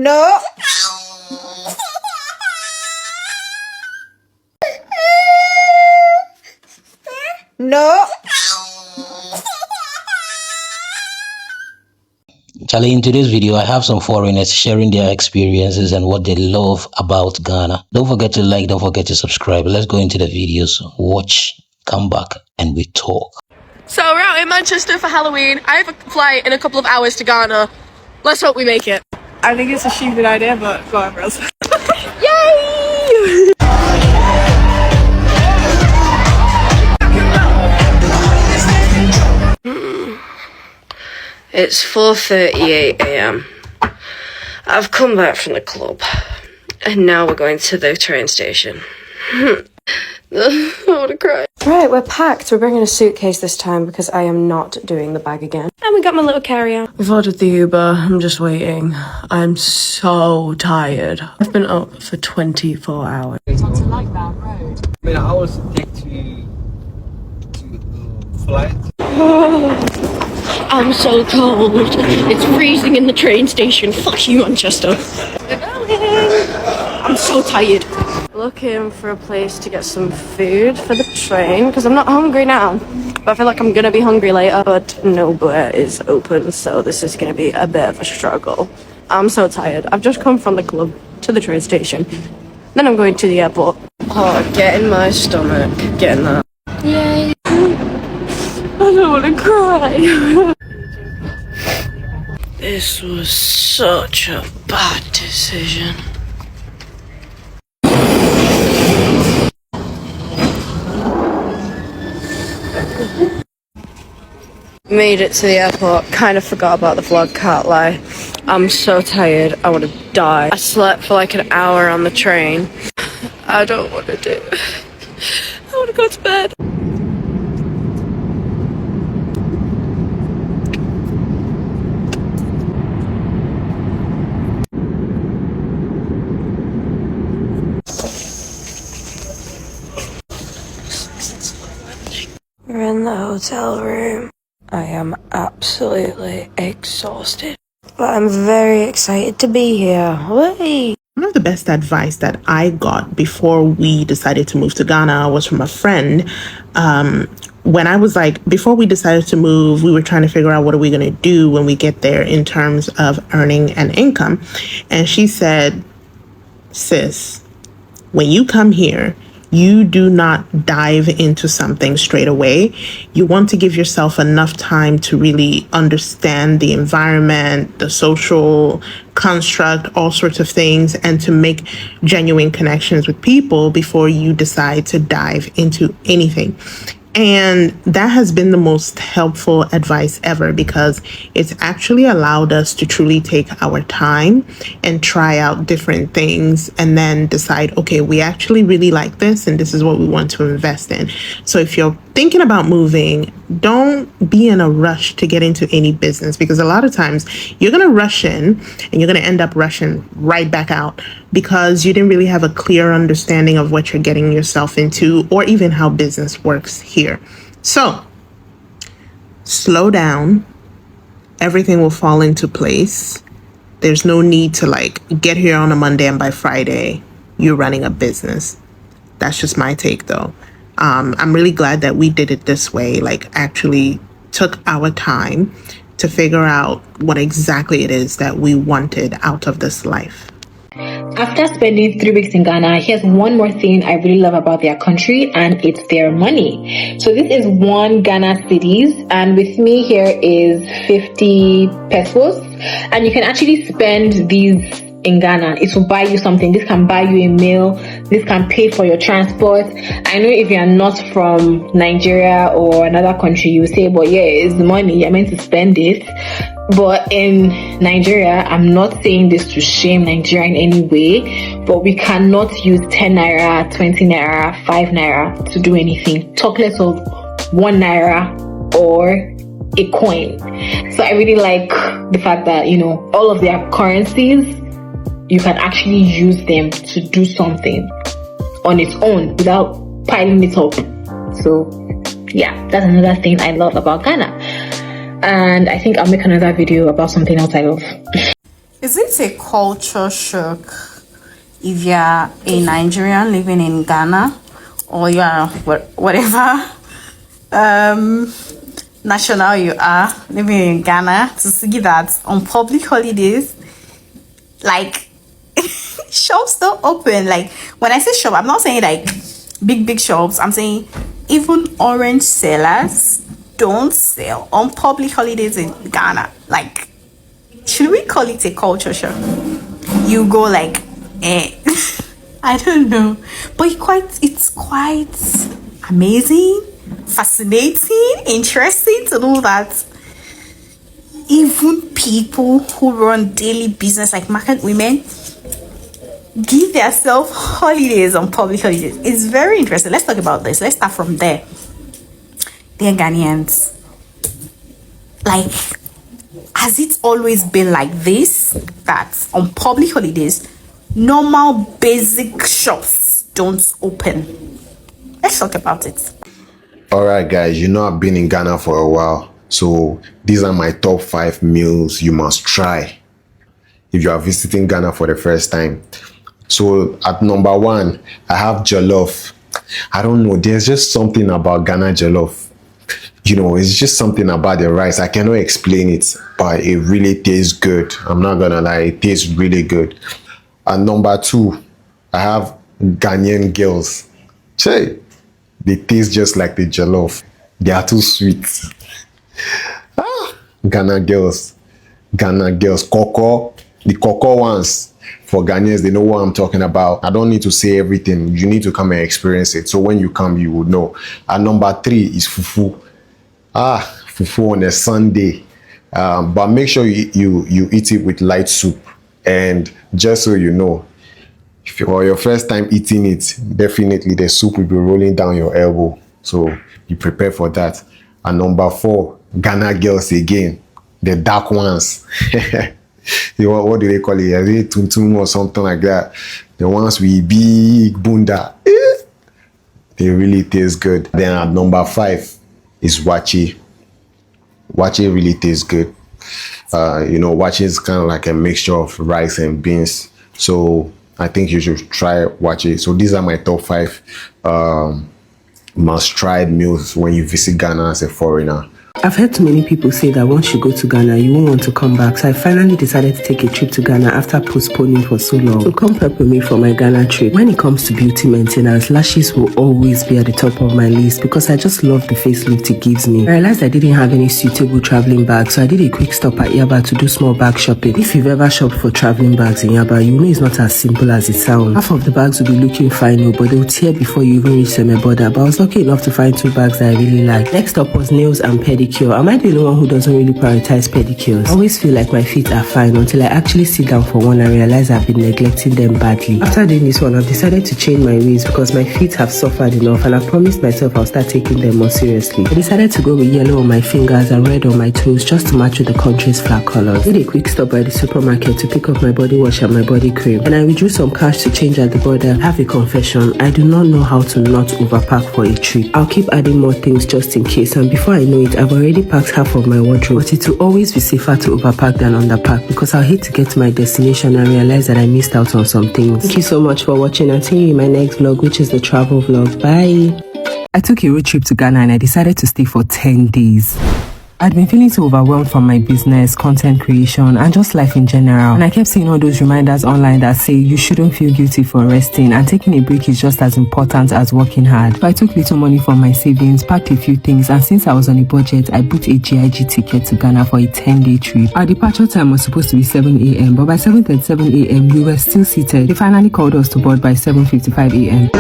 No. No. Charlie, in today's video, I have some foreigners sharing their experiences and what they love about Ghana. Don't forget to like, don't forget to subscribe. Let's go into the videos, watch, come back, and we talk. So we're out in Manchester for Halloween. I have a flight in a couple of hours to Ghana. Let's hope we make it. I think it's a stupid idea, but go on, Rose. Yay! It's 4:38 a.m. I've come back from the club, and now we're going to the train station. I want to cry. Right, we're packed. We're bringing a suitcase this time because I am not doing the bag again. And we got my little carry-on. We've ordered the Uber. I'm just waiting. I'm so tired. I've been up for 24 hours. It's onto Lightbound Road. I mean, I was take to the flight. I'm so cold. It's freezing in the train station. Fuck you, Manchester. I'm so tired. Looking for a place to get some food for the train because I'm not hungry now, but I feel like I'm gonna be hungry later. But nowhere is open, so this is gonna be a bit of a struggle. I'm so tired. I've just come from the club to the train station, then I'm going to the airport. Oh, getting my stomach, getting that. Yay! I don't want to cry. This was such a bad decision. Made it to the airport. Kind of forgot about the vlog, can't lie. I'm so tired. I want to die. I slept for like an hour on the train. I don't want to do it. I want to go to bed. We're in the hotel room. I am absolutely exhausted, but I'm very excited to be here. Whee! One of the best advice that I got before we decided to move to Ghana was from a friend. When I was before we decided to move, we were trying to figure out what are we going to do when we get there in terms of earning an income. And she said, sis, when you come here, you do not dive into something straight away. You want to give yourself enough time to really understand the environment, the social construct, all sorts of things, and to make genuine connections with people before you decide to dive into anything. And that has been the most helpful advice ever because it's actually allowed us to truly take our time and try out different things and then decide, okay, we actually really like this and this is what we want to invest in. So if you're thinking about moving, don't be in a rush to get into any business because a lot of times you're going to rush in and you're going to end up rushing right back out because you didn't really have a clear understanding of what you're getting yourself into or even how business works here. So slow down. Everything will fall into place. There's no need to get here on a Monday and by Friday you're running a business. That's just my take though. I'm really glad that we did it this way, actually took our time to figure out what exactly it is that we wanted out of this life. After spending 3 weeks in Ghana, here's one more thing I really love about their country, and it's their money. So this is one Ghana cedis, and with me here is 50 pesos, and you can actually spend these in Ghana. It will buy you something. This can buy you a meal. This can pay for your transport. I know if you are not from Nigeria or another country, you say, but yeah, it's money, you're meant to spend it. But in Nigeria, I'm not saying this to shame Nigeria in any way, but we cannot use 10 naira, 20 naira, 5 naira to do anything. Talk less of 1 naira or a coin. So I really like the fact that, all of their currencies, you can actually use them to do something on its own without piling it up. So yeah, that's another thing I love about Ghana. And I think I'll make another video about something else I love. Is it a culture shock if you're a Nigerian living in Ghana or you are whatever national you are living in Ghana to see that on public holidays, like shops don't open? Like when I say shop, I'm not saying like big shops. I'm saying even orange sellers don't sell on public holidays in Ghana. Like, should we call it a culture shock? You go like, I don't know, but it's quite amazing, fascinating, interesting to know that even people who run daily business like market women give themselves holidays on public holidays. It's very interesting. Let's talk about this. Let's start from there. Dear Ghanaians, like, has it always been like this, that on public holidays normal basic shops don't open? Let's talk about it. All right, guys, you know I've been in Ghana for a while, so these are my top 5 meals you must try if you are visiting Ghana for the first time. So at number 1, I have jollof. I don't know, there's just something about Ghana jollof. You know, it's just something about the rice. I cannot explain it, but it really tastes good. I'm not gonna lie, it tastes really good. At number 2, I have Ghanaian girls. Che, they taste just like the jollof. They are too sweet. Ghana girls, cocoa, the cocoa ones. For Ghanaians, they know what I'm talking about. I don't need to say everything. You need to come and experience it. So when you come, you will know. At number 3 is fufu. Fufu on a Sunday. But make sure you eat it with light soup. And just so you know, if for your first time eating it, definitely the soup will be rolling down your elbow. So you prepare for that. And number 4, Ghana girls again. The dark ones. What do they call it? Are they tuntum or something like that? The ones with big bunda. They really taste good. Then at number 5 is wachi. Wachi really tastes good. You know, wachi is kind of like a mixture of rice and beans. So I think you should try wachi. So these are my top 5 must-try meals when you visit Ghana as a foreigner. I've heard too many people say that once you go to Ghana, you won't want to come back. So I finally decided to take a trip to Ghana after postponing for so long. So come prep with me for my Ghana trip. When it comes to beauty maintenance, lashes will always be at the top of my list because I just love the facelift it gives me. I realized I didn't have any suitable traveling bags, so I did a quick stop at Yaba to do small bag shopping. If you've ever shopped for traveling bags in Yaba, you know it's not as simple as it sounds. Half of the bags will be looking fine, but they'll tear before you even reach Semeboda. But I was lucky enough to find 2 bags that I really liked. Next up was nails and pedicure. Am I the only one who doesn't really prioritize pedicures? I always feel like my feet are fine until I actually sit down for one and realize I've been neglecting them badly. After doing this one, I've decided to change my ways because my feet have suffered enough and I've promised myself I'll start taking them more seriously. I decided to go with yellow on my fingers and red on my toes just to match with the country's flag colors. I did a quick stop by the supermarket to pick up my body wash and my body cream, and I withdrew some cash to change at the border. I have a confession, I do not know how to not overpack for a trip. I'll keep adding more things just in case, and before I know it, I've already packed half of my wardrobe. But it will always be safer to overpack than underpack because I'll hate to get to my destination and realize that I missed out on some things. Thank you so much for watching, and see you in my next vlog, which is the travel vlog. Bye. I took a road trip to Ghana and I decided to stay for 10 days. I'd been feeling so overwhelmed from my business, content creation, and just life in general. And I kept seeing all those reminders online that say you shouldn't feel guilty for resting and taking a break is just as important as working hard. So I took little money from my savings, packed a few things, and since I was on a budget, I booked a GIG ticket to Ghana for a 10-day trip. Our departure time was supposed to be 7 a.m., but by 7:37 a.m., we were still seated. They finally called us to board by 7:55 a.m.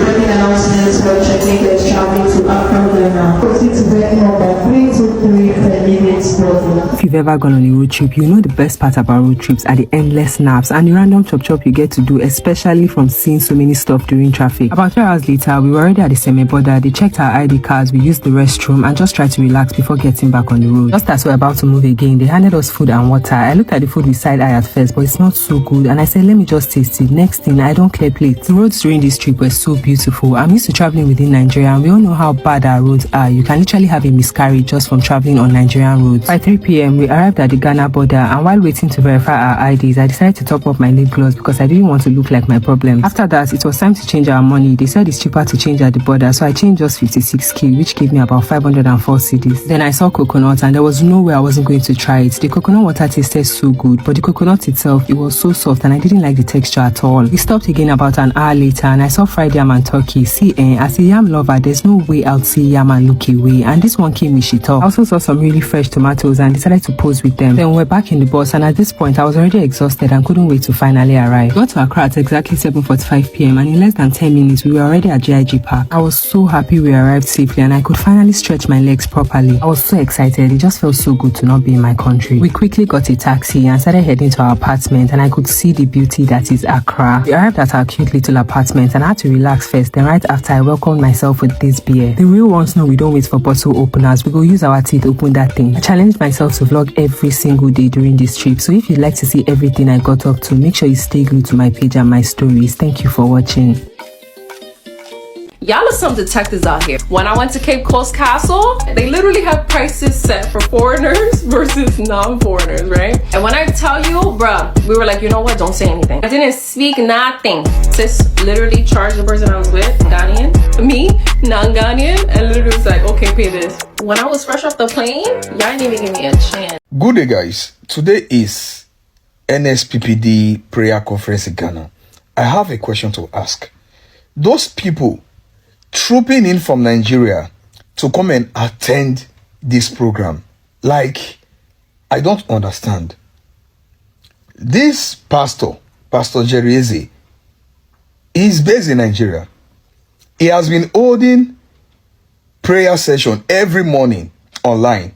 If you've ever gone on a road trip, you know the best part about road trips are the endless naps and the random chop you get to do, especially from seeing so many stuff during traffic. About 3 hours later, we were already at the Semeboda. They checked our ID cards, we used the restroom, and just tried to relax before getting back on the road. Just as we were about to move again, they handed us food and water. I looked at the food with side eye at first, but it smelled so good, and I said, let me just taste it. Next thing, I don't clear plates. The roads during this trip were so beautiful. I'm used to traveling within Nigeria, and we all know how bad our roads are. You can literally have a miscarriage just from traveling on Nigerian Hampton Road. By 3 p.m., we arrived at the Ghana border, and while waiting to verify our IDs, I decided to top up my lip gloss because I didn't want to look like my problem. After that, it was time to change our money. They said it's cheaper to change at the border, so I changed just 56k, which gave me about 504 cedis. Then I saw coconut, and there was no way I wasn't going to try it. The coconut water tasted so good, but the coconut itself, it was so soft, and I didn't like the texture at all. We stopped again about an hour later, and I saw fried yam and turkey. See, as a yam lover, there's no way I'll see yam and look away, and this one came with shit up. I also saw some really fresh tomatoes and decided to pose with them. Then we're back in the bus, and at this point, I was already exhausted and couldn't wait to finally arrive. We got to Accra at exactly 7:45 p.m. and in less than 10 minutes, we were already at GIG Park. I was so happy we arrived safely and I could finally stretch my legs properly. I was so excited. It just felt so good to not be in my country. We quickly got a taxi and started heading to our apartment, and I could see the beauty that is Accra. We arrived at our cute little apartment and I had to relax first. Then right after, I welcomed myself with this beer. The real ones know we don't wait for bottle openers. We go use our teeth to open that thing. I challenged myself to vlog every single day during this trip. So if you'd like to see everything I got up to, make sure you stay glued to my page and my stories. Thank you for watching. Y'all are some detectives out here. When I went to Cape Coast Castle, they literally have prices set for foreigners versus non-foreigners, right? And when I tell you, bruh, we were like, you know what? Don't say anything. I didn't speak nothing. Sis literally charged the person I was with, Ghanaian, me, non-Ghanaian, and literally was like, okay, pay this. When I was fresh off the plane, y'all didn't even give me a chance. Good day, guys. Today is NSPPD prayer conference in Ghana. I have a question to ask. Those people trooping in from Nigeria to come and attend this program, like, I don't understand. This Pastor Jerry Eze, is based in Nigeria. He has been holding prayer session every morning online,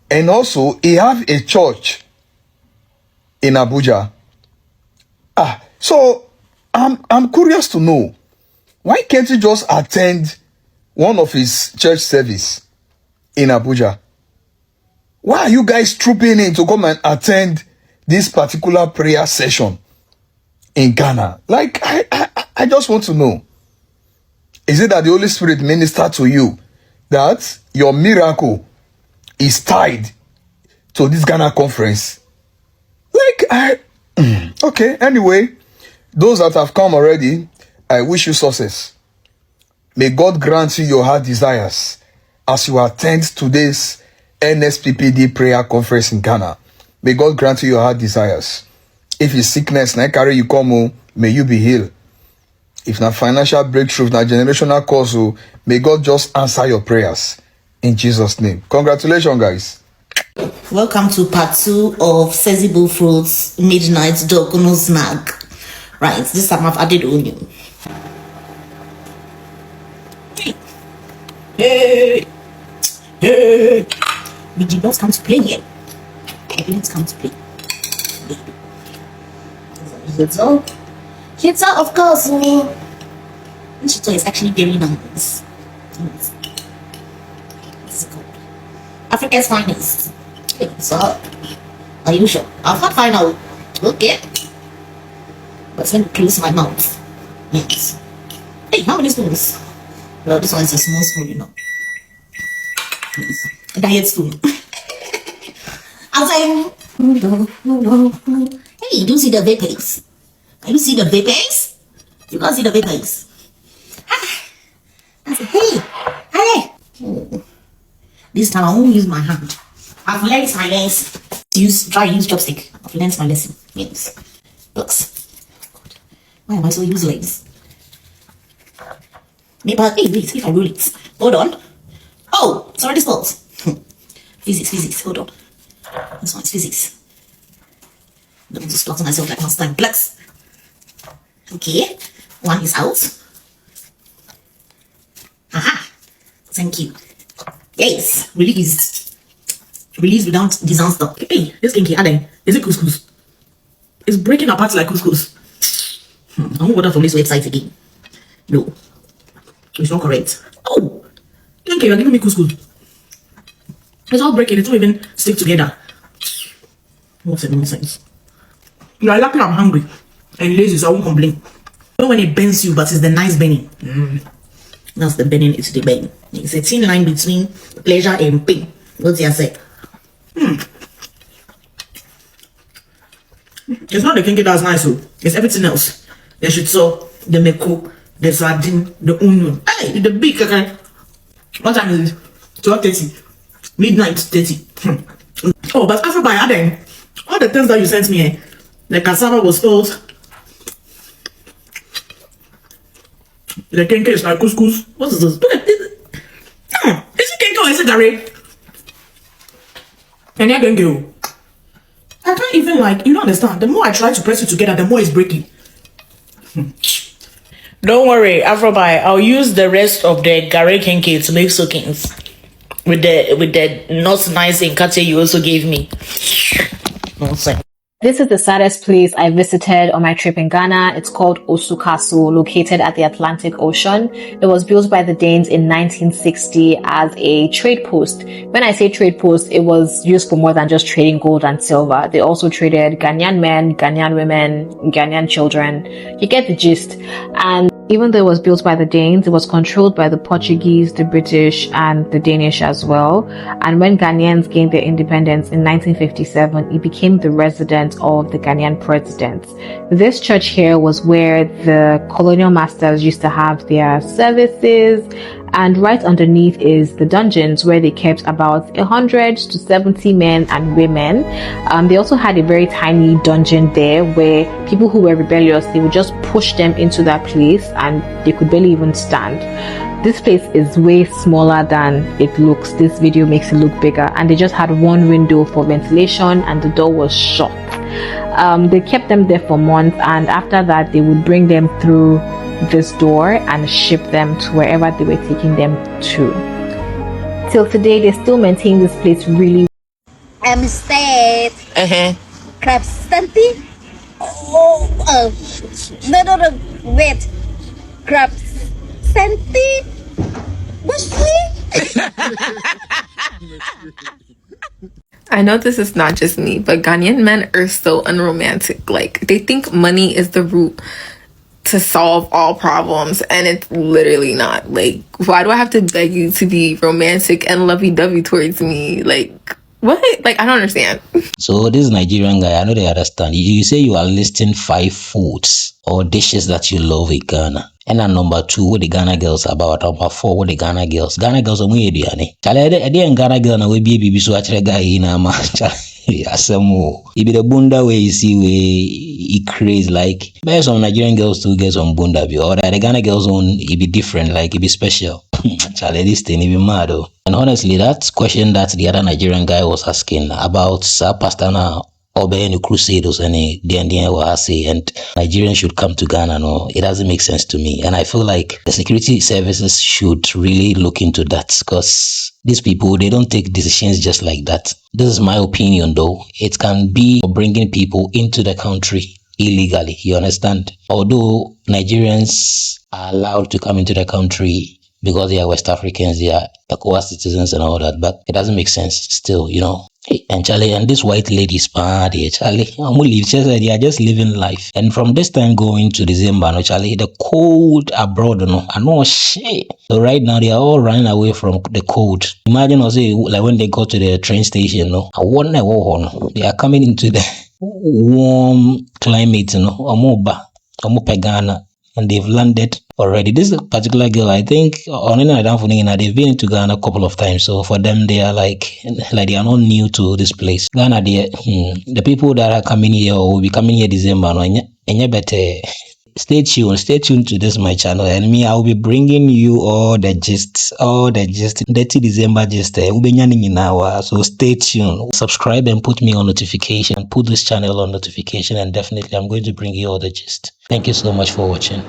and also he have a church in Abuja. So I'm curious to know, why can't you just attend one of his church service in Abuja? Why are you guys trooping in to come and attend this particular prayer session in Ghana? Like, I just want to know. Is it that the Holy Spirit ministered to you that your miracle is tied to this Ghana conference? Like, okay, anyway, those that have come already, I wish you success. May God grant you your heart desires as you attend today's NSPPD prayer conference in Ghana. May God grant you your heart desires. If it's sickness, na carry you come, may you be healed. If not financial breakthrough, if not generational cause, may God just answer your prayers in Jesus' name. Congratulations, guys. Welcome to part 2 of Sensible Fruits Midnight Dogono Snack. Right, this time I've added onion. Hey! We did not come to play yet. We didn't come to play. Hitza, of course. This hitza is actually very nice. This is called Africa's finest. So, are you sure? I've had final. Okay. But let me close my mouth. Yes. Hey, how many spoons? Well, this one is a small spoon, you know. A diet spoon. I was like, no. Hey, do you see the vapors? Can you see the vapors? You can't see the vapors. I said, hey. Oh. This time I won't use my hand. I've learned my lesson. Try use chopstick. I've learned my lesson. Yes. Books. God. Why am I so useless? Maybe, hey, wait, if I roll it. Hold on. Oh, it's already spoiled. Physics. Hold on. This one's physics. I'm going to slaughter myself like last time. Plex. Okay. One is out. Aha. Thank you. Yes. Released. Released without disaster. Hey, this kinky, Aden. Is it couscous? It's breaking apart like couscous. I won't order from this website again. No. It's not correct. Oh! Okay, you're giving me couscous. It's all breaking, it's not even stick together. What's the nonsense? You are lucky I'm hungry and lazy, so I won't complain. Not when it bends you, but it's the nice bending. That's the bending, it's the bend. It's a thin line between pleasure and pain. What's your say? It's not the kinky that's nice, so it's everything else. The shitso, the meko, the sardine, the onion. Hey, the big okay. What time is it? 12:30. Midnight 30. Oh, but after by adding all the things that you sent me, the cassava was old. The kenke is like couscous. What is this? Look at this. Is it kenke or is it gari? And you're going to go. I can't even you don't understand. The more I try to press it together, the more it's breaking. Don't worry, Afrobai. I'll use the rest of the gari kenke to make soakings. With the not nice inkate you also gave me. This is the saddest place I visited on my trip in Ghana. It's called Osu Castle, located at the Atlantic Ocean. It was built by the Danes in 1960 as a trade post. When I say trade post, it was used for more than just trading gold and silver. They also traded Ghanaian men, Ghanaian women, Ghanaian children. You get the gist. And even though it was built by the Danes, it was controlled by the Portuguese, the British, and the Danish as well. And when Ghanaians gained their independence in 1957, it became the residence of the Ghanaian president. This church here was where the colonial masters used to have their services, and right underneath is the dungeons where they kept about 100 to 70 men and women. They also had a very tiny dungeon there where people who were rebellious, they would just push them into that place and they could barely even stand. This place is way smaller than it looks. This video makes it look bigger, and they just had one window for ventilation and the door was shut. They kept them there for months, and after that they would bring them through this door and ship them to wherever they were taking them to. Till today, they still maintain this place really. I'm stayed. Crab Santi. No, wait. Crab Santi. I know this is not just me, but Ghanaian men are so unromantic. Like, they think money is the root to solve all problems, and it's literally not. Like, why do I have to beg you to be romantic and lovey-dovey towards me? Like, what? Like, I don't understand. So this Nigerian guy, I know they understand. You say you are listing 5 foods or dishes that you love in Ghana. And then number 2, what the Ghana girls about. Number 4, what the Ghana girls. Ghana girls are muy ediane. Chale, edi Ghana girl na we be so achre guy ina ma. Asamo. It be the bunda where you see where it crazy like. But some Nigerian girls too get some bunda be. Or the Ghana girls own it be different, like it be special. Chale, this thing it be mad though. And honestly, that question that the other Nigerian guy was asking about Pastor now. Or by any crusaders and and Nigerians should come to Ghana. No, it doesn't make sense to me. And I feel like the security services should really look into that, because these people, they don't take decisions just like that. This is my opinion though. It can be bringing people into the country illegally, you understand? Although Nigerians are allowed to come into the country because they are West Africans, they are ECOWAS citizens and all that, but it doesn't make sense still, you know. And Charlie, and this white lady's party, Charlie, they are just living life. And from this time going to December, no, Charlie, the cold abroad, no, I know shit. So right now they are all running away from the cold. Imagine also like when they go to the train station, no, they are coming into the warm climate, no, Ghana. And they've landed already. This particular girl, I think, they've been to Ghana a couple of times. So for them, they are like they are not new to this place. Ghana, the people that are coming here or will be coming here December, stay tuned to this my channel, and me, I will be bringing you all the gist, dirty December gist. So stay tuned, subscribe and put me on notification, put this channel on notification, and definitely I'm going to bring you all the gist. Thank you so much for watching.